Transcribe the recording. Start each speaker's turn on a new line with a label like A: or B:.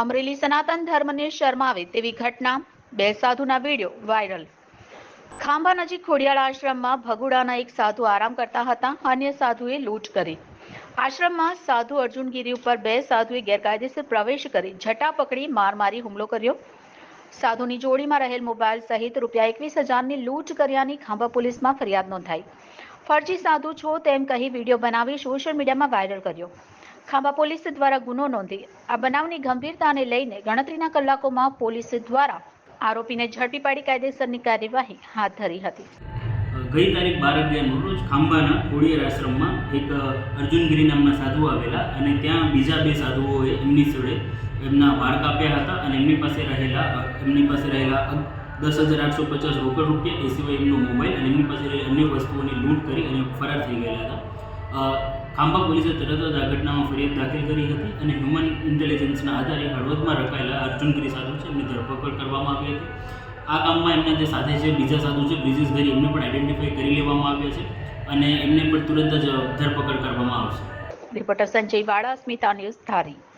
A: અમરેલી સનાતન ધર્મને શરમાવે તેવી ઘટના, બે સાધુના વિડીયો વાયરલ। ખાંભા નજીક ખોડિયાર આશ્રમમાં ભગુડાના એક સાધુ આરામ કરતા હતા। અન્ય સાધુએ લૂંટ કરી। આશ્રમમાં સાધુ અર્જુનગીરી ઉપર બે સાધુએ ગેરકાયદેસર પ્રવેશ કરી ઝટા પકડી માર મારી હુમલો કર્યો। સાધુની જોડીમાં રહેલ મોબાઈલ સહિત ₹21,000ની લૂંટ કર્યાની ખાંભા પોલીસમાં ફરિયાદ નોંધાઈ। ફરજી સાધુ છો તેમ કહી વિડીયો બનાવી સોશિયલ મીડિયામાં વાયરલ કર્યો। ખાંભા પોલીસ દ્વારા ગુનો નોંધી આ બનાવની ગંભીરતાને લઈને ગણતરીના કલાકોમાં પોલીસ દ્વારા આરોપીને ઝડપી પાડી કાયદેસરની કાર્યવાહી હાથ ધરી હતી।
B: ગઈ તારીખ 12/11 રોજ ખાંભાના ખોડિયાર આશ્રમમાં એક અર્જુનગીરી નામના સાધુ આવેલા અને ત્યાં બીજા બે સાધુઓએ એમની જોડે એમના વાળ કાપ્યા હતા અને એમની પાસે રહેલા 10,850 રોકડ રૂપિયા, એ સિવાય એમનો મોબાઈલ અને એમની પાસે રહેલી અન્ય વસ્તુઓની લૂંટ કરી અને ફરાર થઈ ગયેલા હતા। ખાંભા પોલીસે તરત જ આ ઘટનામાં ફરિયાદ દાખલ કરી હતી અને હ્યુમન ઇન્ટેલિજન્સના આધારે હળવદમાં રખાયેલા અર્જુનગીરી સાધુ છે એમની ધરપકડ કરવામાં આવી હતી। આ કામમાં એમના જે સાથે છે બીજા સાધુ છે બ્રિજેશ ગરી, એમને પણ આઈડેન્ટિફાઈ કરી લેવામાં આવ્યા છે અને એમને પણ તુરંત જ ધરપકડ કરવામાં આવશે।
A: રિપોર્ટર સંજય વાળા, સ્મિતા ન્યૂઝ, ધારી।